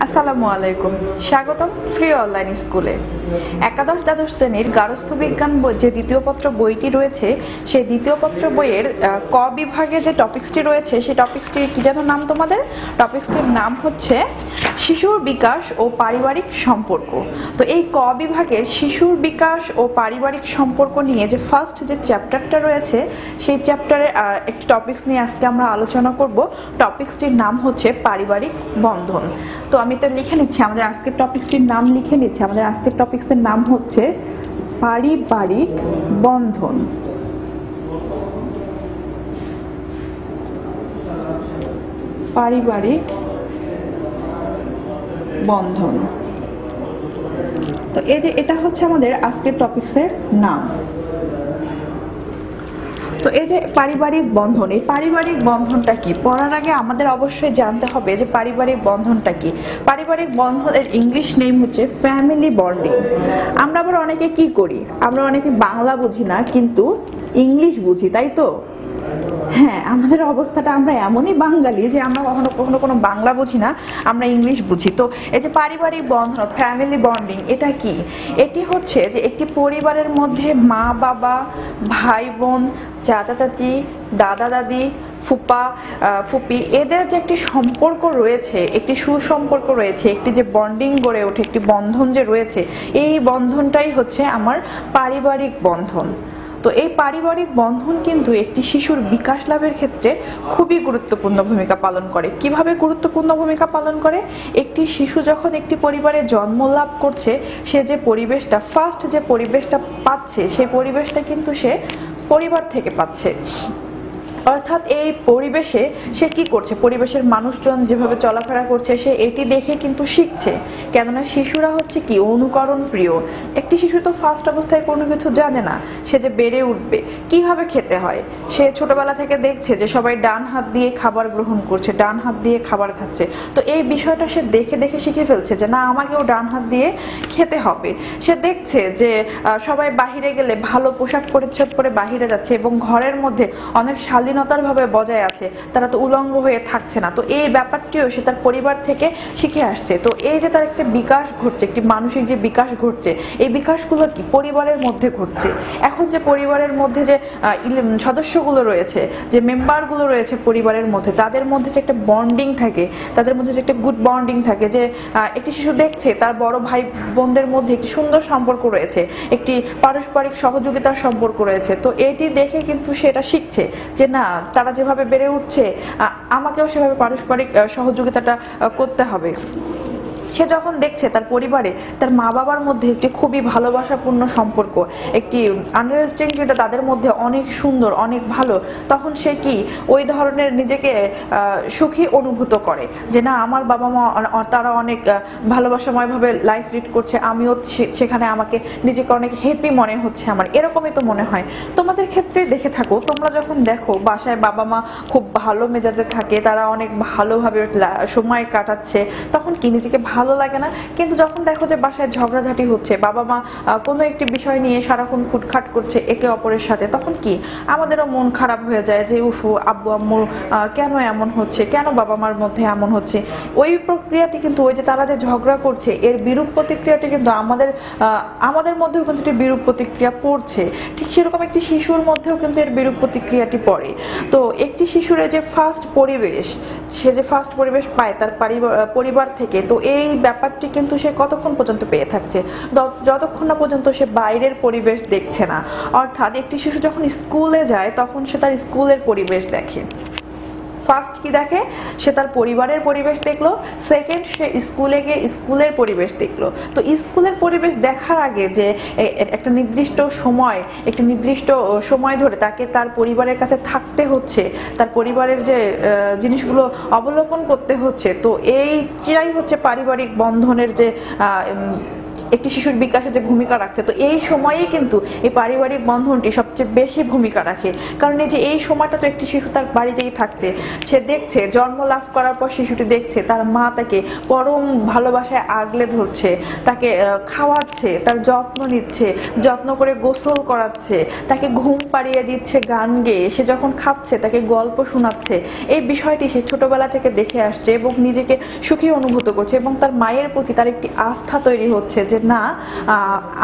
আসসালামু আলাইকুম, স্বাগতম ফ্রি অনলাইন স্কুলে। একাদশ দ্বাদশ শ্রেণীর গার্হস্থ্য বিজ্ঞান যে দ্বিতীয় পত্র বইটি রয়েছে, সেই দ্বিতীয় পত্র বইয়ের ক বিভাগে যে টপিক্সটি রয়েছে, সেই টপিক্সটির কি যেন নাম তোমাদের? টপিক্সটির নাম হচ্ছে শিশুর বিকাশ ও পারিবারিক সম্পর্ক। তো এই ক বিভাগের শিশুর বিকাশ ও পারিবারিক সম্পর্ক নিয়ে যে ফার্স্ট যে চ্যাপ্টারটা রয়েছে, সেই চ্যাপ্টারের একটি টপিক্স নিয়ে আজকে আমরা আলোচনা করব। টপিক্সটির নাম হচ্ছে পারিবারিক বন্ধন। তো আমি এটা লিখে নিচ্ছি, আমাদের আজকের টপিক্সটির নাম লিখে নিচ্ছি। আমাদের আজকের টপিক্সের নাম হচ্ছে পারিবারিক বন্ধন। পারিবারিক বন্ধন। তো এই যে এটা হচ্ছে আমাদের আজকের টপিক্সের নাম। তো এই যে পারিবারিক বন্ধন, এই পারিবারিক বন্ধনটা কি? পড়ার আগে আমাদের অবশ্যই জানতে হবে যে পারিবারিক বন্ধনটা কি। পারিবারিক বন্ধনের ইংলিশ নেম হচ্ছে ফ্যামিলি বন্ডিং। আমরা আবার অনেকে কি করি, আমরা অনেকে বাংলা বুঝি না কিন্তু ইংলিশ বুঝি, তাই তো? হ্যাঁ, আমাদের অবস্থাটা আমরা এমনই বাঙালি যে আমরা কখনো কখনো কোনো বাংলা বুঝি না, আমরা ইংলিশ বুঝি। তো এই যে পারিবারিক বন্ধন, ফ্যামিলি বন্ডিং, এটা কি? এটি হচ্ছে যে একটি পরিবারের মধ্যে মা বাবা, ভাই বোন, চাচা চাচি, দাদা দাদি, ফুপা ফুপি, এদের যে একটি সম্পর্ক রয়েছে, একটি সুসম্পর্ক রয়েছে, একটি যে বন্ডিং গড়ে ওঠে, একটি বন্ধন যে রয়েছে, এই বন্ধনটাই হচ্ছে আমার পারিবারিক বন্ধন। তো এই পারিবারিক বন্ধন কিন্তু একটি শিশুর বিকাশ লাভের ক্ষেত্রে খুবই গুরুত্বপূর্ণ ভূমিকা পালন করে। কিভাবে গুরুত্বপূর্ণ ভূমিকা পালন করে? একটি শিশু যখন একটি পরিবারে জন্ম লাভ করছে, সে যে পরিবেশটা, ফার্স্ট যে পরিবেশটা পাচ্ছে, সেই পরিবেশটা কিন্তু সে পরিবার থেকে পাচ্ছে। অর্থাৎ এই পরিবেশে সে কি করছে, পরিবেশের মানুষজন যেভাবে চলাফেরা করছে, সে এটি দেখে কিন্তু শিখছে। কেননা শিশুরা হচ্ছে কি অনুকরণ প্রিয়। একটি শিশু তো ফার্স্ট অবস্থায় কোনো কিছু জানে না, সে যে বেড়ে উঠবে কিভাবে খেতে হয়, সে ছোটবেলা থেকে দেখছে যে সবাই ডান হাত দিয়ে খাবার গ্রহণ করছে, ডান হাত দিয়ে খাবার খাচ্ছে। তো এই বিষয়টা সে দেখে দেখে শিখে ফেলছে যে না, আমাকেও ডান হাত দিয়ে খেতে হবে। সে দেখছে যে সবাই বাহিরে গেলে ভালো পোশাক পরিচ্ছদ পরে বাহিরে যাচ্ছে এবং ঘরের মধ্যে অনেক স্বাধীনতার ভাবে বজায় আছে, তারা তো উলঙ্গ হয়ে থাকছে না। তো এই ব্যাপারটিও সে তার পরিবার থেকে শিখে আসছে। তো এই যে তার একটা বিকাশ ঘটছে, একটি মানসিক যে বিকাশ ঘটছে, এই বিকাশগুলো কি পরিবারের মধ্যে ঘটছে। এখন যে পরিবারের মধ্যে যে সদস্যগুলো রয়েছে, যে মেম্বারগুলো রয়েছে পরিবারের মধ্যে, তাদের মধ্যে যে একটা বন্ডিং থাকে, তাদের মধ্যে যে একটা গুড বন্ডিং থাকে, যে একটি শিশু দেখছে তার বড় ভাই বোনদের মধ্যে একটি সুন্দর সম্পর্ক রয়েছে, একটি পারস্পরিক সহযোগিতার সম্পর্ক রয়েছে। তো এটি দেখে কিন্তু সেটা শিখছে যে না, তারা যেভাবে বেড়ে উঠছে, আমাকেও সেভাবে পারস্পরিক সহযোগিতাটা করতে হবে। সে যখন দেখছে তার পরিবারে তার মা বাবার মধ্যে একটি খুবই ভালোবাসাপূর্ণ সম্পর্ক, একটি আন্ডারস্ট্যান্ডিংটা তাদের মধ্যে অনেক সুন্দর, অনেক ভালো, তখন সে কি ওই ধরনের নিজেকে সুখী অনুভূত করে যে না, আমার বাবা মা তারা অনেক ভালোবাসাময়ভাবে লাইফ লিড করছে, আমিও সেখানে আমাকে নিজেকে অনেক হ্যাপি মনে হচ্ছে আমার, এরকমই তো মনে হয়। তোমাদের ক্ষেত্রে দেখে থাকো, তোমরা যখন দেখো বাসায় বাবা মা খুব ভালো মেজাজে থাকে, তারা অনেক ভালোভাবে সময় কাটাচ্ছে, তখন কি নিজেকে ভালো লাগে না? কিন্তু যখন দেখো যে বাসায় ঝগড়াঝাটি হচ্ছে, বাবা মা কোনো একটি বিষয় নিয়ে সারাক্ষণ খুটখাট করছে একে অপরের সাথে, তখন কি আমাদেরও মন খারাপ হয়ে যায় যে উফু, আব্বু আম্মু কেন এমন হচ্ছে, কেন বাবা মার মধ্যে এমন হচ্ছে। ওই প্রক্রিয়াটি কিন্তু, ওই যে তারা যে ঝগড়া করছে, এর বিরূপ প্রতিক্রিয়াটি কিন্তু আমাদের মধ্যেও কিন্তু একটি বিরূপ প্রতিক্রিয়া পড়ছে। ঠিক সেরকম একটি শিশুর মধ্যেও কিন্তু এর বিরূপ প্রতিক্রিয়াটি পড়ে। তো একটি শিশুর যে ফার্স্ট পরিবেশ, সে যে ফার্স্ট পরিবেশ পায় তার পরিবার থেকে, তো এই ব্যাপারটি কিন্তু সে কতক্ষণ পর্যন্ত পেয়ে থাকছে? যতক্ষণ না পর্যন্ত সে বাইরের পরিবেশ দেখছে না। অর্থাৎ একটি শিশু যখন স্কুলে যায়, তখন সে তার স্কুলের পরিবেশ দেখে। ফার্স্ট কি দেখে? সে তার পরিবারের পরিবেশ দেখলো, সেকেন্ড সে স্কুলে গিয়ে স্কুলের পরিবেশ দেখলো। তো স্কুলের পরিবেশ দেখার আগে যে একটা নির্দিষ্ট সময় ধরে তাকে তার পরিবারের কাছে থাকতে হচ্ছে, তার পরিবারের যে জিনিসগুলো অবলোকন করতে হচ্ছে, তো এইটাই হচ্ছে পারিবারিক বন্ধনের যে একটি শিশুর বিকাশে যে ভূমিকা রাখছে, তো এই সময়েই কিন্তু এই পারিবারিক বন্ধনটি সবচেয়ে বেশি ভূমিকা রাখে। কারণ এই যে এই সময়টা তো একটি শিশু তার বাড়িতেই থাকছে, সে দেখছে জন্ম লাভ করার পর শিশুটি দেখছে তার মা তাকে পরম ভালোবাসায় আগলে ধরছে, তাকে খাওয়াচ্ছে, তার যত্ন নিচ্ছে, যত্ন করে গোসল করাচ্ছে, তাকে ঘুম পাড়িয়ে দিচ্ছে গান গেয়ে, সে যখন খাচ্ছে তাকে গল্প শোনাচ্ছে। এই বিষয়টি সে ছোটবেলা থেকে দেখে আসছে এবং নিজেকে সুখী অনুভূত করছে এবং তার মায়ের প্রতি তার একটি আস্থা তৈরি হচ্ছে যে না,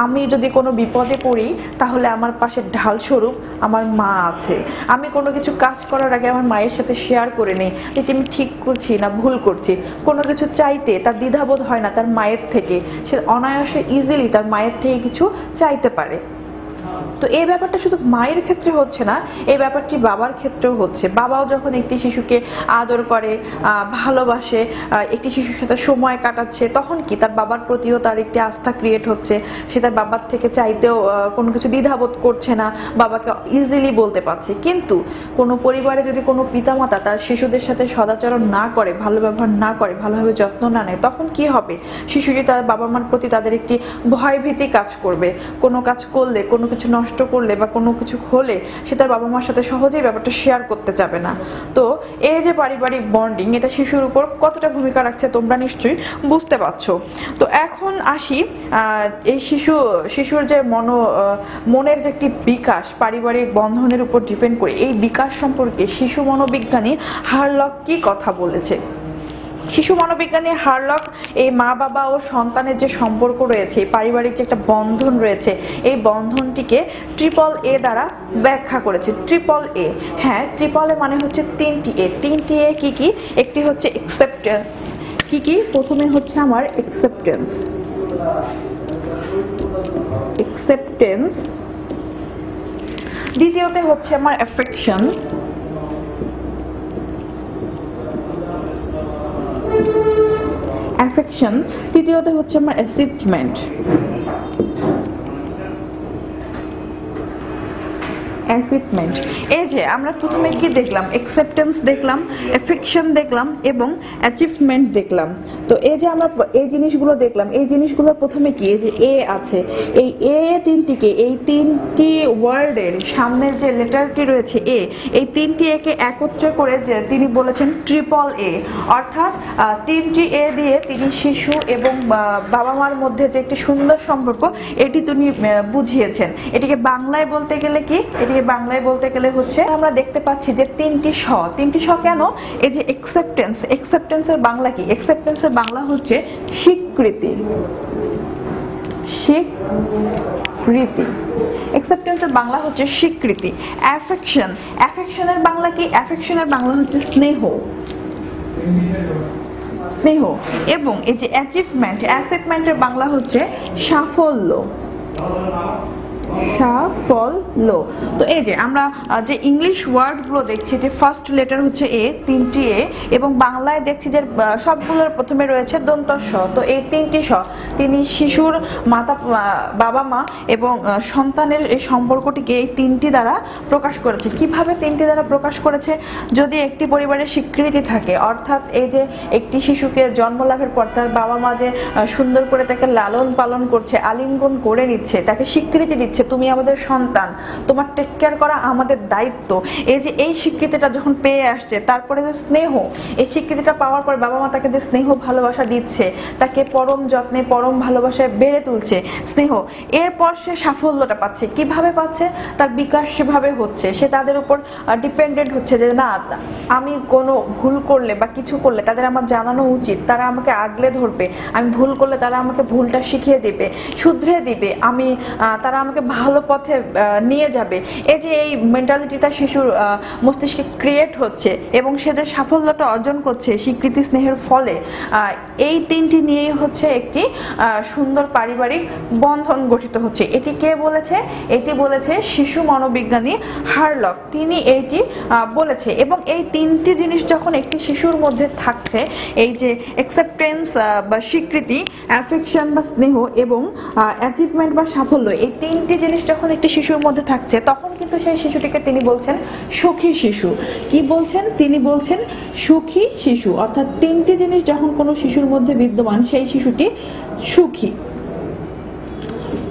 আমি যদি কোনো বিপদে পড়ি তাহলে আমার পাশে ঢাল স্বরূপ আমার মা আছে। আমি কোনো কিছু কাজ করার আগে আমার মায়ের সাথে শেয়ার করে নেই যে আমি ঠিক করছি না ভুল করছি। কোনো কিছু চাইতে তার দ্বিধাবোধ হয় না তার মায়ের থেকে, সে অনায়াসে ইজিলি তার মায়ের থেকে কিছু চাইতে পারে। তো এই ব্যাপারটা শুধু মায়ের ক্ষেত্রে হচ্ছে না, এই ব্যাপারটি বাবার ক্ষেত্রেও হচ্ছে। বাবাও যখন একটি শিশুকে আদর করে, ভালোবাসে, একটি শিশুর সাথে সময় কাটাচ্ছে, তখন কি তার বাবার প্রতিও তার একটি আস্থা ক্রিয়েট হচ্ছে। সে তার বাবার থেকে চাইতেও কোনো কিছু দ্বিধাবোধ করছে না, বাবাকে ইজিলি বলতে পারছে। কিন্তু কোনো পরিবারে যদি কোনো পিতামাতা তার শিশুদের সাথে সদাচরণ না করে, ভালো ব্যবহার না করে, ভালোভাবে যত্ন না নেয়, তখন কি হবে? শিশুটি তার বাবা মার প্রতি তাদের একটি ভয়ভীতি কাজ করবে। কোনো কাজ করলে, কোনো কিছু নষ্ট করলে বা কোনো কিছু হলে সে তার বাবা মার সাথে সহজেই ব্যাপারটা শেয়ার করতে যাবে না। তো এই যে পারিবারিক বন্ডিং, এটা শিশুর উপর কতটা ভূমিকা রাখছে তোমরা নিশ্চয়ই বুঝতে পারছো। তো এখন আসি এই শিশুর যে মনের যে একটি বিকাশ পারিবারিক বন্ধনের উপর ডিপেন্ড করে, এই বিকাশ সম্পর্কে শিশু মনোবিজ্ঞানী হারলক কি কথা বলেছে। শিশু মনোবিজ্ঞানী হারলক এই মা বাবা ও সন্তানের যে সম্পর্ক রয়েছে, পারিবারিক যে একটা বন্ধন রয়েছে, এই বন্ধনটিকে ট্রিপল এ দ্বারা ব্যাখ্যা করেছে। ট্রিপল এ, হ্যাঁ, ট্রিপল এ মানে হচ্ছে তিনটি এ। তিনটি এ কি কি? একটি হচ্ছে অ্যাকসেপ্টেন্স। কি কি? প্রথমে হচ্ছে আমার অ্যাকসেপ্টেন্স, দ্বিতীয়তে হচ্ছে আমার অ্যাফেকশন, তৃতীয়তে হচ্ছে আমার অ্যাচিভমেন্ট। এই যে আমরা প্রথমে কি দেখলাম? অ্যাকসেপ্টেন্স দেখলাম, অ্যাফেকশন দেখলাম এবং অ্যাচিভমেন্ট দেখলাম। তো এই যে আমরা এই জিনিসগুলো দেখলাম, এই জিনিসগুলো প্রথমে কি, এই যে এ আছে, এই এ তিনটিকে, এই তিনটি ওয়ার্ডের সামনের যে লেটারটি রয়েছে এ, এই তিনটি একে একত্রে করে যে তিনি বলেছেন ট্রিপল এ, অর্থাৎ তিনটি এ দিয়ে তিনি শিশু এবং বাবা মার মধ্যে যে একটি সুন্দর সম্পর্ক, এটি তিনি বুঝিয়েছেন। এটিকে বাংলায় বলতে গেলে কি? বাংলায় বলতে গেলে হচ্ছে আমরা দেখতে পাচ্ছি যে তিনটি স কেন? এই যে অ্যাকসেপ্টেন্সের বাংলা কি? অ্যাকসেপ্টেন্সের বাংলা হচ্ছে স্বীকৃতি। অ্যাকসেপ্টেন্সের বাংলা হচ্ছে স্বীকৃতি। অ্যাফেকশনের বাংলা কি? অ্যাফেকশনের বাংলা হচ্ছে স্নেহ। এবং এই যে অ্যাচিভমেন্টের বাংলা হচ্ছে সাফল্য। তো এই যে আমরা যে ইংলিশ ওয়ার্ডগুলো দেখছি, যে ফার্স্ট লেটার হচ্ছে এ, তিনটি এ, এবং বাংলায় দেখছি যে সবগুলোর প্রথমে রয়েছে দন্ত স। তো এই তিনটি স তিনি শিশুর বাবা মা এবং সন্তানের এই সম্পর্কটিকে এই তিনটি দ্বারা প্রকাশ করেছে। কিভাবে তিনটি দ্বারা প্রকাশ করেছে? যদি একটি পরিবারের স্বীকৃতি থাকে, অর্থাৎ এই যে একটি শিশুকে জন্ম লাভের পর তার বাবা মা যে সুন্দর করে তাকে লালন পালন করছে, আলিঙ্গন করে নিচ্ছে, তাকে স্বীকৃতি দিচ্ছে, তুমি আমাদের সন্তান, তোমার টেক কেয়ার করা আমাদের দায়িত্ব। এই যে এই স্বীকৃতিটা যখন পেয়ে আসছে, তারপরে যে স্নেহ, এই স্বীকৃতিটা পাওয়ার পর বাবা মা তাকে যে স্নেহ ভালোবাসা দিচ্ছে, তাকে পরম যত্নে পরম ভালোবাসায় বেড়ে তুলছে, স্নেহ, এরপর সে সাফল্যটা পাচ্ছে। কিভাবে পাচ্ছে? তার বিকাশ সেভাবে হচ্ছে, সে তাদের উপর ডিপেন্ডেন্ট হচ্ছে যে না, আমি কোনো ভুল করলে বা কিছু করলে তাদের আমার জানানো উচিত, তারা আমাকে আগলে ধরবে, আমি ভুল করলে তারা আমাকে ভুলটা শিখিয়ে দেবে, শুধরে দিবে, তারা আমাকে ভালো পথে নিয়ে যাবে। এই যে এই মেন্টালিটিটা শিশুর মস্তিষ্কে ক্রিয়েট হচ্ছে এবং সে যে সাফল্যটা অর্জন করছে স্বীকৃতি স্নেহের ফলে, এই তিনটি নিয়েই হচ্ছে একটি সুন্দর পারিবারিক বন্ধন গঠিত হচ্ছে। এটি কে বলেছে? এটি বলেছে শিশু মনোবিজ্ঞানী হারলক, তিনি এইটি বলেছে। এবং এই তিনটি জিনিস যখন একটি শিশুর মধ্যে থাকছে, এই যে অ্যাকসেপ্টেন্স বা স্বীকৃতি, অ্যাফেকশন বা স্নেহ এবং অ্যাচিভমেন্ট বা সাফল্য, এই তিনটি জিনিস যখন একটি শিশুর মধ্যে থাকছে, তখন কিন্তু সেই শিশুটিকে তিনি বলছেন সুখী শিশু। কি বলছেন? তিনি বলছেন সুখী শিশু, অর্থাৎ তিনটি জিনিস যখন কোনো শিশুর মধ্যে বিদ্যমান, সেই শিশুটি সুখী।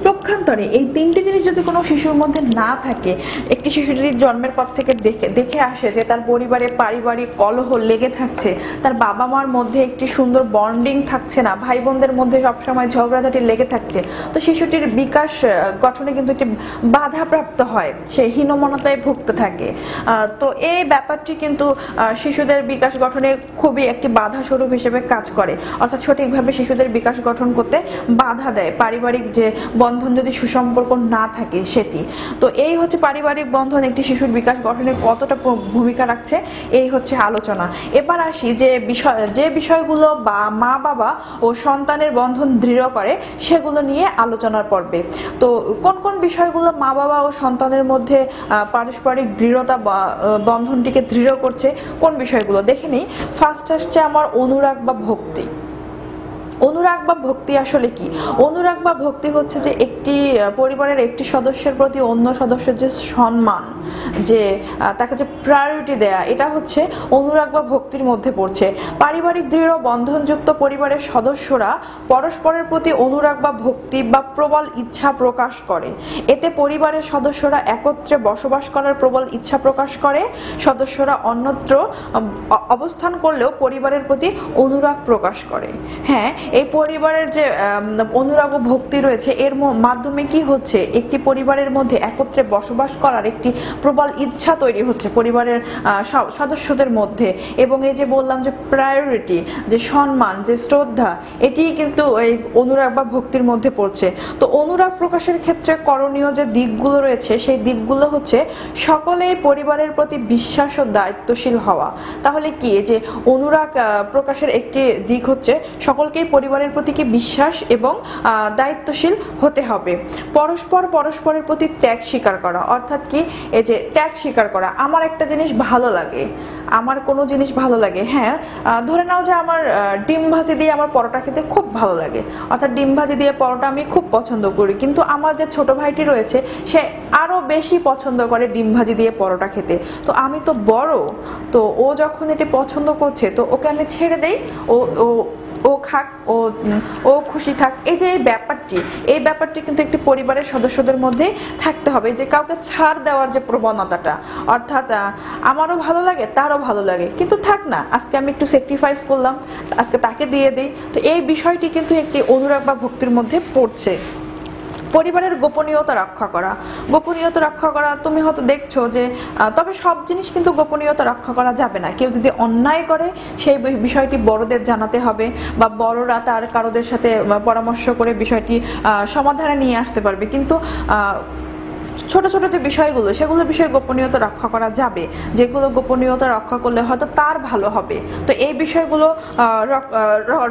পক্ষান্তরে এই তিনটি জিনিস যদি কোনো শিশুর মধ্যে না থাকে, একটি শিশু যদি জন্মের পর থেকে দেখে আসে যে তার পরিবারে পারিবারিক কলহ লেগে থাকছে, তার বাবা মার মধ্যে একটি সুন্দর বন্ডিং থাকছে না, ভাই বোনদের মধ্যে সবসময় ঝগড়াঝাটি লেগে থাকছে, তো শিশুটির বিকাশ গঠনে কিন্তু একটি বাধাপ্রাপ্ত হয়, সে হীনমন্যতায় ভুগতে থাকে। তো এই ব্যাপারটি কিন্তু শিশুদের বিকাশ গঠনে খুবই একটি বাধা স্বরূপ হিসেবে কাজ করে, অর্থাৎ সঠিকভাবে শিশুদের বিকাশ গঠন করতে বাধা দেয় পারিবারিক যে বন্ধন যদি সুসম্পর্ক না থাকে সেটি। তো এই হচ্ছে পারিবারিক বন্ধন একটি শিশুর বিকাশ গঠনে কতটা ভূমিকা রাখছে, এই হচ্ছে আলোচনা। এবার আসি যে বিষয়গুলো বা মা বাবা ও সন্তানের বন্ধন দৃঢ় করে সেগুলো নিয়ে আলোচনার পর্বে। তো কোন কোন বিষয়গুলো মা বাবা ও সন্তানের মধ্যে পারস্পরিক দৃঢ়তা বা বন্ধনটিকে দৃঢ় করছে, কোন বিষয়গুলো দেখে নিই। ফার্স্ট আসছে আমার অনুরাগ বা ভক্তি। অনুরাগ বা ভক্তি আসলে কি? অনুরাগ বা ভক্তি হচ্ছে যে একটি পরিবারের একটি সদস্যের প্রতি অন্য সদস্যের যে সম্মান, যে তাকে যে প্রায়োরিটি দেয়া, এটা হচ্ছে অনুরাগ বা ভক্তির মধ্যে পড়ছে। পারিবারিক দৃঢ় বন্ধনযুক্ত পরিবারের সদস্যরা পরস্পরের প্রতি অনুরাগ বা ভক্তি বা প্রবল ইচ্ছা প্রকাশ করে। এতে পরিবারের সদস্যরা একত্রে বসবাস করার প্রবল ইচ্ছা প্রকাশ করে। সদস্যরা অন্যত্র অবস্থান করলেও পরিবারের প্রতি অনুরাগ প্রকাশ করে। হ্যাঁ, এই পরিবারের যে অনুরাগ ও ভক্তি রয়েছে এর মাধ্যমে কি হচ্ছে, একটি পরিবারের মধ্যে একত্রে বসবাস করার একটি প্রবল ইচ্ছা তৈরি হচ্ছে পরিবারের সদস্যদের মধ্যে। এবং এই যে বললাম যে প্রায়োরিটি, যে সম্মান, যে শ্রদ্ধা, এটি কিন্তু এই অনুরাগ বা ভক্তির মধ্যে পড়ছে। তো অনুরাগ প্রকাশের ক্ষেত্রে করণীয় যে দিকগুলো রয়েছে সেই দিকগুলো হচ্ছে সকলেই পরিবারের প্রতি বিশ্বাস ও দায়িত্বশীল হওয়া। তাহলে কি, যে অনুরাগ প্রকাশের একটি দিক হচ্ছে সকলকেই পরিবারের প্রতি কি বিশ্বাস এবং দায়িত্বশীল হতে হবে। পরস্পরের প্রতি ত্যাগ স্বীকার করা, অর্থাৎ কি, এই যে ত্যাগ স্বীকার করা। আমার একটা জিনিস ভালো লাগে, আমার কোনো জিনিস ভালো লাগে, হ্যাঁ ধরে নাও যে আমার ডিম ভাজি দিয়ে আমার পরোটা খেতে খুব ভালো লাগে, অর্থাৎ ডিম ভাজি দিয়ে পরোটা আমি খুব পছন্দ করি, কিন্তু আমার যে ছোট ভাইটি রয়েছে সে আরো বেশি পছন্দ করে ডিম ভাজি দিয়ে পরোটা খেতে। তো আমি তো বড়, তো ও যখন এটি পছন্দ করছে তো ওকে আমি ছেড়ে দেই, ও খাক, ও খুশি থাক। এই যে এই ব্যাপারটি কিন্তু একটি পরিবারের সদস্যদের মধ্যে থাকতে হবে, যে কাউকে ছাড় দেওয়ার যে প্রবণতাটা, অর্থাৎ আমারও ভালো লাগে তারও ভালো লাগে, কিন্তু থাক না, আজকে আমি একটু স্যাক্রিফাইস করলাম, আজকে তাকে দিয়ে দিই। তো এই বিষয়টি কিন্তু একটি অনুরাগ বা ভক্তির মধ্যে পড়ছে। পরিবারের গোপনীয়তা রক্ষা করা, তুমি হয়তো দেখছো যে তবে সব জিনিস কিন্তু গোপনীয়তা রক্ষা করা যাবে না। কেউ যদি অন্যায় করে সেই বিষয়টি বড়দের জানাতে হবে, বা বড়রা তার কারোদের সাথে পরামর্শ করে বিষয়টি সমাধানে নিয়ে আসতে পারবে, কিন্তু ছোট ছোট যে বিষয়গুলো সেগুলো বিষয়ে গোপনীয়তা রক্ষা করা যাবে, যেগুলো গোপনীয়তা রক্ষা করলে হয়তো তার ভালো হবে। তো এই বিষয়গুলো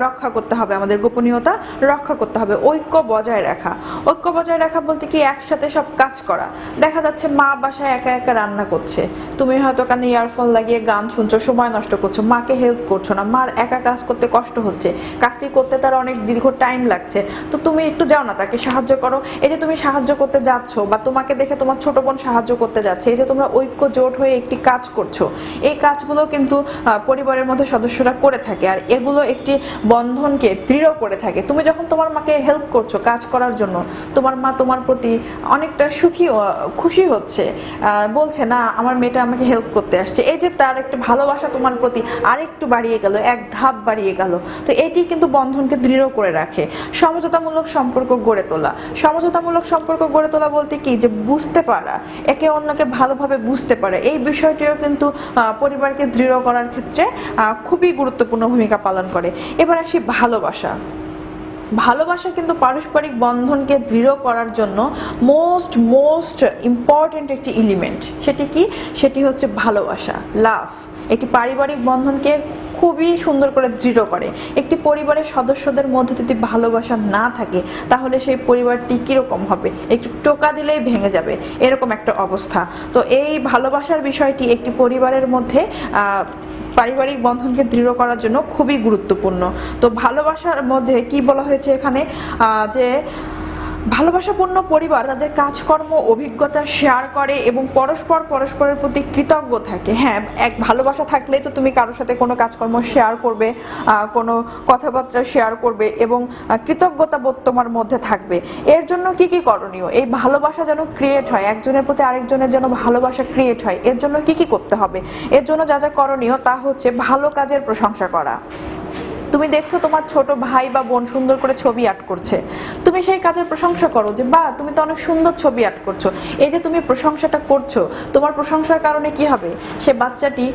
রক্ষা করতে হবে, আমাদের গোপনীয়তা রক্ষা করতে হবে। ঐক্য বজায় রাখা বলতে কি, একসাথে সব কাজ করা। দেখা যাচ্ছে মা বাসায় একা একা রান্না করছে, তুমি হয়তো কানে ইয়ারফোন লাগিয়ে গান শুনছো, সময় নষ্ট করছো, মাকে হেল্প করছো না, মার একা কাজ করতে কষ্ট হচ্ছে, কাজটি করতে তার অনেক দীর্ঘ টাইম লাগছে, তো তুমি একটু যাও না, তাকে সাহায্য করো। এই যে তুমি সাহায্য করতে যাচ্ছ, বা তোমাকে দেখে তোমার ছোট বোন সাহায্য করতে যাচ্ছে, এই যে তোমরা ঐক্য জোট হয়ে একটি কাজ করছো, এই কাজগুলো কিন্তু পরিবারের মধ্যে সদস্যরা করে থাকে, আর এগুলো একটি বন্ধনকে দৃঢ় করে থাকে। তুমি যখন তোমার মাকে হেল্প করছো কাজ করার জন্য, তোমার মা তোমার প্রতি অনেকটা খুশি হচ্ছে, বলছে না আমার মেয়েটা আমাকে হেল্প করতে আসছে, এই যে তার একটা ভালোবাসা তোমার প্রতি আরেকটু বাড়িয়ে গেল, এক ধাপ বাড়িয়ে গেল। তো এটি কিন্তু বন্ধনকে দৃঢ় করে রাখে। সমঝোতামূলক সম্পর্ক গড়ে তোলা বলতে কি, যে বুঝতে পারা, একে অন্যকে ভালোভাবে বুঝতে পারে, এই বিষয়টিও কিন্তু পরিবারকে দৃঢ় করার ক্ষেত্রে খুবই গুরুত্বপূর্ণ ভূমিকা পালন করে। এবার আসি ভালোবাসা কিন্তু পারস্পরিক বন্ধনকে দৃঢ় করার জন্য মোস্ট ইম্পর্টেন্ট একটি এলিমেন্ট। সেটি হচ্ছে ভালোবাসা, লাভ। একটি পারিবারিক বন্ধনকে খুবই সুন্দর করে দৃঢ় করে। একটি পরিবারের সদস্যদের মধ্যে যদি ভালোবাসা না থাকে তাহলে সেই পরিবারটি কিরকম হবে, একটু টোকা দিলেই ভেঙে যাবে, এরকম একটা অবস্থা। তো এই ভালোবাসার বিষয়টি একটি পরিবারের মধ্যে পারিবারিক বন্ধনকে দৃঢ় করার জন্য খুবই গুরুত্বপূর্ণ। তো ভালোবাসার মধ্যে কি বলা হয়েছে এখানে, যে ভালোবাসাপূর্ণ পরিবার তাদের কাজকর্ম অভিজ্ঞতা শেয়ার করে এবং পরস্পরের প্রতি কৃতজ্ঞ থাকে। হ্যাঁ, এক ভালোবাসা থাকলেই তো তুমি কারোর সাথে কোনো কাজকর্ম শেয়ার করবে, কোনো কথাবার্তা শেয়ার করবে এবং কৃতজ্ঞতা বোধ তোমার মধ্যে থাকবে। এর জন্য কি কি করণীয়? এই ভালোবাসা যেন ক্রিয়েট হয়, একজনের প্রতি আরেকজনের যেন ভালোবাসা ক্রিয়েট হয়, এর জন্য কি কি করতে হবে? এর জন্য যা যা করণীয় তা হচ্ছে ভালো কাজের প্রশংসা করা। তুমি দেখছো তোমার ছোট ভাই বা বোন সুন্দর করে ছবি আর্ট করছে, তুমি সেই কাজের প্রশংসা করো যে বাহ, তুমি তো অনেক সুন্দর ছবি আর্ট করছো। এই যে তুমি প্রশংসাটা করছো, তোমার প্রশংসার কারণে কি হবে? সে বাচ্চাটি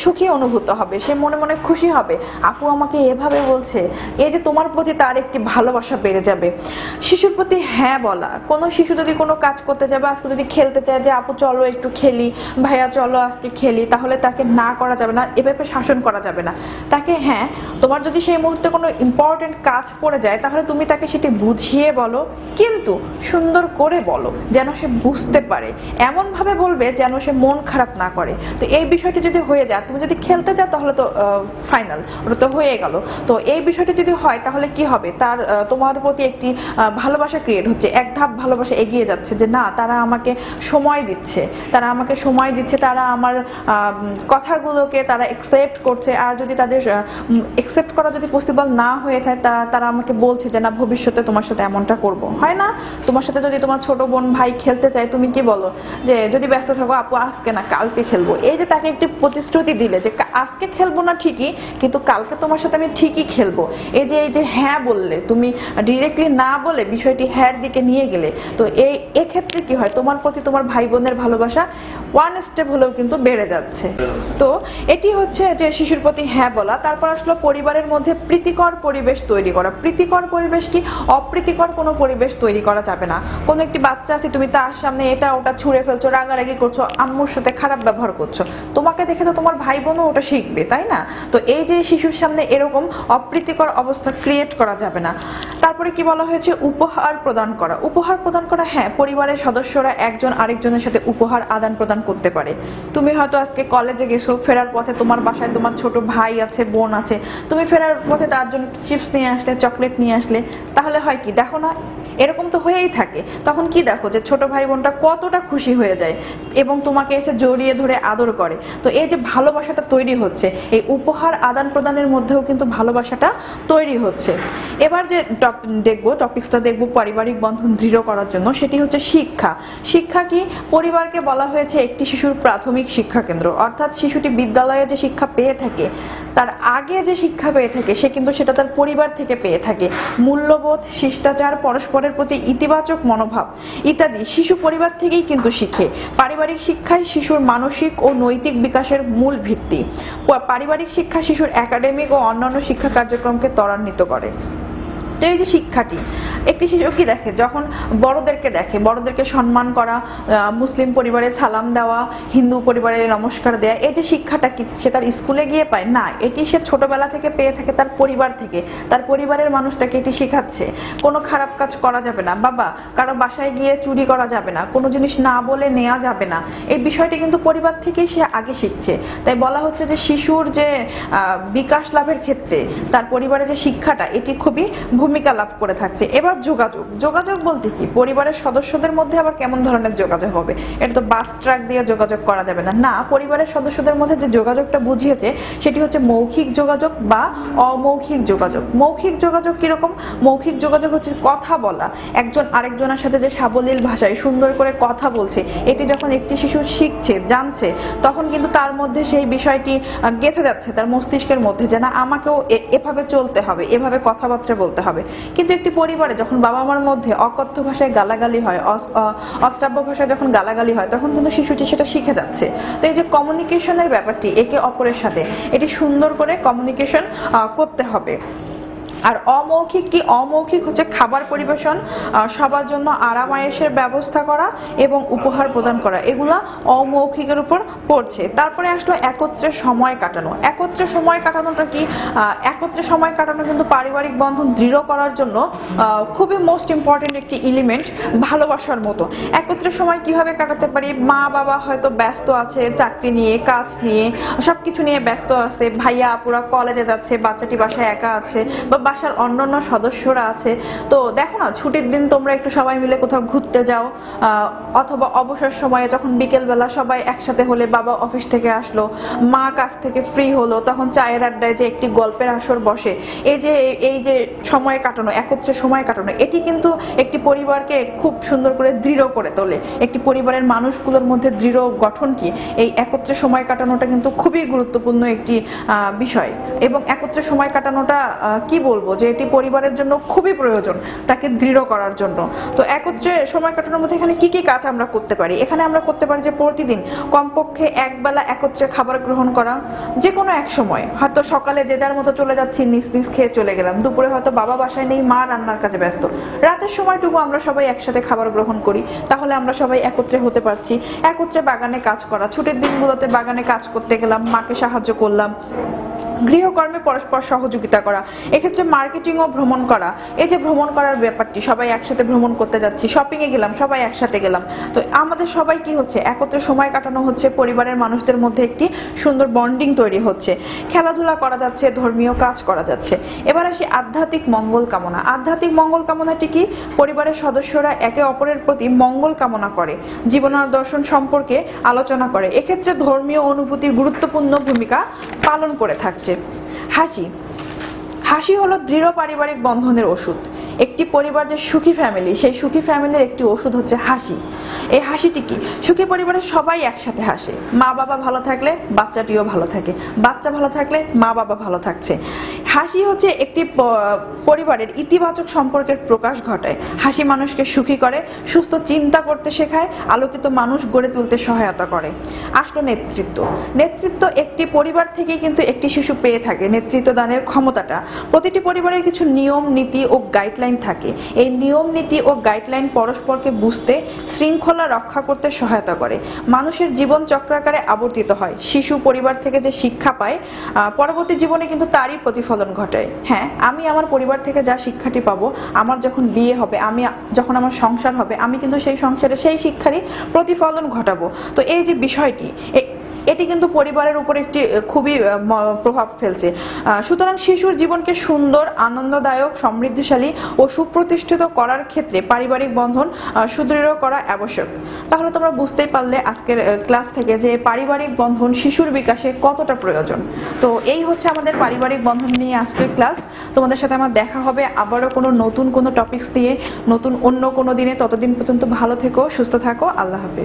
সুখী অনুভূত হবে, সে মনে মনে খুশি হবে, আপু আমাকে এভাবে বলছে। এই যে তোমার প্রতি তার একটি ভালোবাসা বেড়ে যাবে। শিশুর প্রতি হ্যাঁ বলা, কোনো শিশু যদি কোনো কাজ করতে যাবে, আজকে যদি খেলতে চায় যে আপু চলো একটু খেলি, ভাইয়া চলো আজকে খেলি, তাহলে তাকে না করা যাবে না, এভাবে শাসন করা যাবে না। তাকে হ্যাঁ, তোমার যদি সেই মুহূর্তে কোনো ইম্পর্টেন্ট কাজ পড়ে যায় তাহলে তুমি তাকে সেটি বুঝিয়ে বলো, কিন্তু সুন্দর করে বলো যেন সে বুঝতে পারে, এমনভাবে বলবে যেন সে মন খারাপ না করে। তো এই বিষয়টি যদি হয়ে যায়, তুমি যদি খেলতে যাও তাহলে তো ফাইনাল, ওটা তো হয়ে গেল। তো এই বিষয়টি যদি হয় তাহলে কি হবে? তার তোমার প্রতি একটি ভালোবাসা ক্রিয়েট হচ্ছে, এক ধাপ ভালোবাসা এগিয়ে যাচ্ছে যে না, তারা আমাকে সময় দিচ্ছে, তারা আমাকে সময় দিচ্ছে, তারা আমার কথাগুলোকে তারা একসেপ্ট করছে। আর যদি তাদের একসেপ্ট করা যদি পসিবল না হয়ে থাকে, তারা আমাকে বলছে যে না, ভবিষ্যতে তোমার সাথে এমনটা করব। হয় না, তোমার সাথে যদি তোমার ছোট বোন ভাই খেলতে চায়, তুমি কি বলো যে যদি ব্যস্ত থাকো আপু আজকে না কালকে খেলবো। এই যে তাকে একটি প্রতিশ্রুতি দিলে যে আজকে খেলবো না ঠিকই, কিন্তু কালকে তোমার সাথে আমি ঠিকই খেলবো। এই যে হ্যাঁ বললে, তুমি ডিরেক্টলি না বলে বিষয়টি হ্যাঁর দিকে নিয়ে গেলে, তো এক্ষেত্রে কি হয়? তোমার প্রতি তোমার ভাই বোনের ভালোবাসা ওয়ান স্টেপ হলেও কিন্তু বেড়ে যাচ্ছে। তো এটি হচ্ছে যে শিশুর প্রতি হ্যাঁ বলা। তারপর আসলো পরিবারের মধ্যে প্রীতিকর পরিবেশ তৈরি করা। প্রীতিকর পরিবেশ কি? অপ্রীতিকর কোনো পরিবেশ তৈরি করা যাবে না। কোনো একটি বাচ্চা আছে, তুমি তার সামনে এটা ওটা ছুঁড়ে ফেলছো, রাগারাগি করছো, আম্মুর সাথে খারাপ ব্যবহার করছো, তোমাকে দেখে তো তোমার ভাই বোনও ওটা শিখবে, তাই না? তো এই যে শিশুর সামনে এরকম অপ্রীতিকর অবস্থা ক্রিয়েট করা যাবে না। তারপরে কি বলা হয়েছে? উপহার প্রদান করা। উপহার প্রদান করা, হ্যাঁ, পরিবারের সদস্যরা একজন আরেকজনের সাথে উপহার আদান প্রদান করতে পারে। তুমি হয়তো আজকে কলেজে গেছো, ফেরার পথে তোমার বাসায় তোমার ছোট ভাই আছে, বোন আছে, তুমি ফেরার পথে তার জন্য চিপস নিয়ে আসলে, চকলেট নিয়ে আসলে, তাহলে হয় কি? দেখো না, এরকম তো হয়েই থাকে। তখন কি দেখো যে ছোট ভাই বোনটা কতটা খুশি হয়ে যায় এবং তোমাকে এসে জড়িয়ে ধরে আদর করে। তো এই যে ভালোবাসাটা তৈরি হচ্ছে, এই উপহার আদান প্রদানের মধ্যেও কিন্তু ভালোবাসাটা তৈরি হচ্ছে। এবার যে টপিকসটা দেখবো পারিবারিক বন্ধন দৃঢ় করার জন্য, সেটি হচ্ছে শিক্ষা। শিক্ষা কি? পরিবারকে বলা হয়েছে একটি শিশুর প্রাথমিক শিক্ষা কেন্দ্র। অর্থাৎ শিশুটি বিদ্যালয়ে যে শিক্ষা পেয়ে থাকে, তার আগে যে শিক্ষা পেয়ে থাকে সে কিন্তু সেটা তার পরিবার থেকে পেয়ে থাকে। মূল্যবোধ, শিষ্টাচার, পরস্পরের প্রতি ইতিবাচক মনোভাব ইত্যাদি শিশু পরিবার থেকেই কিন্তু শিখে। পারিবারিক শিক্ষাই শিশুর মানসিক ও নৈতিক বিকাশের মূল ভিত্তি। পারিবারিক শিক্ষা শিশুর একাডেমিক ও অন্যান্য শিক্ষা কার্যক্রমকে ত্বরান্বিত করে। তো এই যে শিক্ষাটি, একটি শিশু কি দেখে? যখন বড়দেরকে দেখে, বড়দেরকে সম্মান করা, মুসলিম পরিবারে সালাম দেওয়া, হিন্দু পরিবারে নমস্কার দেয়া, এই যে শিক্ষাটা কি সে তার স্কুলে গিয়ে পায়? না, এটি সে ছোটবেলা থেকে পেয়ে থাকে তার পরিবার থেকে। তার পরিবারের মানুষ তাকে এটি শেখাচ্ছে। কোনো খারাপ কাজ করা যাবে না, বাবা কারো বাসায় গিয়ে চুরি করা যাবে না, কোনো জিনিস না বলে নেওয়া যাবে না, এই বিষয়টি কিন্তু পরিবার থেকেই সে আগে শিখছে। তাই বলা হচ্ছে যে শিশুর যে বিকাশ লাভের ক্ষেত্রে তার পরিবারের যে শিক্ষাটা, এটি খুবই ভূমিকা লাভ করে থাকছে। এবার যোগাযোগ বলতে কি? পরিবারের সদস্যদের মধ্যে আবার কেমন ধরনের যোগাযোগ হবে? এটা তো বাস ট্রাক দিয়ে যোগাযোগ করা যাবে না। না, পরিবারের সদস্যদের মধ্যে যে যোগাযোগটা বুঝিয়েছে সেটি হচ্ছে মৌখিক যোগাযোগ বা অমৌখিক যোগাযোগ। মৌখিক যোগাযোগ কিরকম? মৌখিক যোগাযোগ হচ্ছে কথা বলা, একজন আরেকজনের সাথে যে সাবলীল ভাষায় সুন্দর করে কথা বলছে, এটি যখন একটি শিশু শিখছে, জানছে, তখন কিন্তু তার মধ্যে সেই বিষয়টি গেঁথে যাচ্ছে তার মস্তিষ্কের মধ্যে যে না, আমাকেও এভাবে চলতে হবে, এভাবে কথাবার্তা বলতে হবে। কিন্তু একটি পরিবারে যখন বাবা মার মধ্যে অকথ্য ভাষায় গালাগালি হয়, অশ্রাব্য ভাষায় যখন গালাগালি হয়, তখন কিন্তু শিশুটি সেটা শিখে যাচ্ছে। তো এই যে কমিউনিকেশনের ব্যাপারটি, একে অপরের সাথে এটি সুন্দর করে কমিউনিকেশন করতে হবে। আর অমৌখিক কি? অমৌখিক হচ্ছে খাবার পরিবেশন, সবার জন্য আরাম আয়েশের ব্যবস্থা করা এবং উপহার প্রদান করা, এগুলা অমৌখিকের উপর পড়ছে। তারপরে আসলো একত্রে সময় কাটানো। একত্রে সময় কাটানোটা কি? একত্রে সময় কাটানো কিন্তু পারিবারিক বন্ধন দৃঢ় করার জন্য খুবই মোস্ট ইম্পর্টেন্ট একটি এলিমেন্ট, ভালোবাসার মতো। একত্রে সময় কিভাবে কাটাতে পারি? মা বাবা হয়তো ব্যস্ত আছে, চাকরি নিয়ে, কাজ নিয়ে, সবকিছু নিয়ে ব্যস্ত আছে, ভাইয়া আপুরা কলেজে যাচ্ছে, বাচ্চাটি বাসায় একা আছে, বা বাসার অন্যান্য সদস্যরা আছে। তো দেখো না, ছুটির দিন তোমরা একটু সবাই মিলে কোথাও ঘুরতে যাও, অথবা অবসর সময়ে যখন বিকেলবেলা সবাই একসাথে হলে, বাবা অফিস থেকে আসলো, মা কাজ থেকে ফ্রি হলো, তখন চায়ের আড্ডায় যে একটি গল্পের আসর বসে, এই যে সময় কাটানো, একত্রে সময় কাটানো, এটি কিন্তু একটি পরিবারকে খুব সুন্দর করে দৃঢ় করে তোলে। একটি পরিবারের মানুষগুলোর মধ্যে দৃঢ় গঠন কি, এই একত্রে সময় কাটানোটা কিন্তু খুবই গুরুত্বপূর্ণ একটি বিষয়। এবং একত্রে সময় কাটানোটা কি বলবো, যে এটি পরিবারের জন্য খুবই প্রয়োজন তাকে দৃঢ় করার জন্য। তো একত্রে সময় কাটানোর মধ্যে এখানে কি কি কাজ আমরা করতে পারি? এখানে আমরা করতে পারি যে প্রতিদিন কমপক্ষে একবেলা একত্রে খাবার গ্রহণ করা। যে কোনো এক সময়, হয়তো সকালে যে যার মতো চলে যাচ্ছি, নিজ নিজ খেয়ে চলে গেলাম, দুপুরে হয়তো বাবা বাসায় নেই, মা রান্নার কাজে ব্যস্ত, রাতের সময়টুকু আমরা সবাই একসাথে খাবার গ্রহণ করি, তাহলে আমরা সবাই একত্রে হতে পারছি। একত্রে বাগানে কাজ করা, ছুটির দিনগুলোতে বাগানে কাজ করতে গেলাম, মাকে সাহায্য করলাম, গৃহকর্মে পরস্পর সহযোগিতা করা, এক্ষেত্রে মার্কেটিং ও ভ্রমণ করা। এই যে ভ্রমণ করার ব্যাপারটি, সবাই একসাথে ভ্রমণ করতে যাচ্ছি, শপিং এ গেলাম, সবাই একসাথে গেলাম, তো আমাদের সবাই কি হচ্ছে, একত্রে সময় কাটানো হচ্ছে, পরিবারের মানুষদের মধ্যে একটি সুন্দর বন্ডিং তৈরি হচ্ছে, খেলাধুলা করা যাচ্ছে, ধর্মীয় কাজ করা যাচ্ছে। এবার আসি আধ্যাত্মিক মঙ্গল কামনা। আধ্যাত্মিক মঙ্গল কামনাটি কি? পরিবারের সদস্যরা একে অপরের প্রতি মঙ্গল কামনা করে, জীবনের দর্শন সম্পর্কে আলোচনা করে, এক্ষেত্রে ধর্মীয় অনুভূতি গুরুত্বপূর্ণ ভূমিকা পালন করে থাকছে। হাসি, হাসি হলো দৃঢ় পারিবারিক বন্ধনের ওষুধ। একটি পরিবার যে সুখী ফ্যামিলি, সেই সুখী ফ্যামিলির একটি ওষুধ হচ্ছে হাসি। এই হাসিটি কি? সুখী পরিবারের সবাই একসাথে হাসে, মা বাবা ভালো থাকলে বাচ্চাটিও ভালো থাকে, বাচ্চা ভালো থাকলে মা বাবা ভালো থাকছে। হাসি হচ্ছে একটি পরিবারের ইতিবাচক সম্পর্কের প্রকাশ ঘটায়। হাসি মানুষকে সুখী করে, সুস্থ চিন্তা করতে শেখায়, আলোকিত মানুষ গড়ে তুলতে সহায়তা করে। আসলো নেতৃত্ব। নেতৃত্ব একটি পরিবার থেকেই কিন্তু একটি শিশু পেয়ে থাকে। নেতৃত্ব দানের ক্ষমতাটা, প্রতিটি পরিবারের কিছু নিয়ম নীতি ও গাইডলাইন থাকে। এই নিয়ম নীতি ও গাইডলাইন পরস্পরকে বুঝতে, শৃঙ্খলা রক্ষা করতে সহায়তা করে। মানুষের জীবন চক্রাকারে আবর্তিত হয়। শিশু পরিবার থেকে যে শিক্ষা পায়, পরবর্তী জীবনে কিন্তু তারই প্রতিফলন ঘটায়। হ্যাঁ, আমি আমার পরিবার থেকে যা শিক্ষাটি পাবো, আমার যখন বিয়ে হবে, যখন আমার সংসার হবে, আমি কিন্তু সেই সংসারে সেই শিক্ষারই প্রতিফলন ঘটাবো। তো এই যে বিষয়টি, এটি কিন্তু পরিবারের উপর একটি খুবই প্রভাব ফেলছে। সুতরাং শিশুর জীবনকে সুন্দর, আনন্দদায়ক, সমৃদ্ধিশালী ও সুপ্রতিষ্ঠিত করার ক্ষেত্রে পারিবারিক বন্ধন সুদৃঢ় করা আবশ্যক। তাহলে তোমরা বুঝতেই পারলে আজকের ক্লাস থেকে যে পারিবারিক বন্ধন শিশুর বিকাশে কতটা প্রয়োজন। তো এই হচ্ছে আমাদের পারিবারিক বন্ধন নিয়ে আজকের ক্লাস। তোমাদের সাথে আমার দেখা হবে আবারও নতুন কোনো টপিকস দিয়ে, নতুন অন্য কোনো দিনে। ততদিন পর্যন্ত ভালো থেকো, সুস্থ থাকো, আল্লাহ হাফেজ।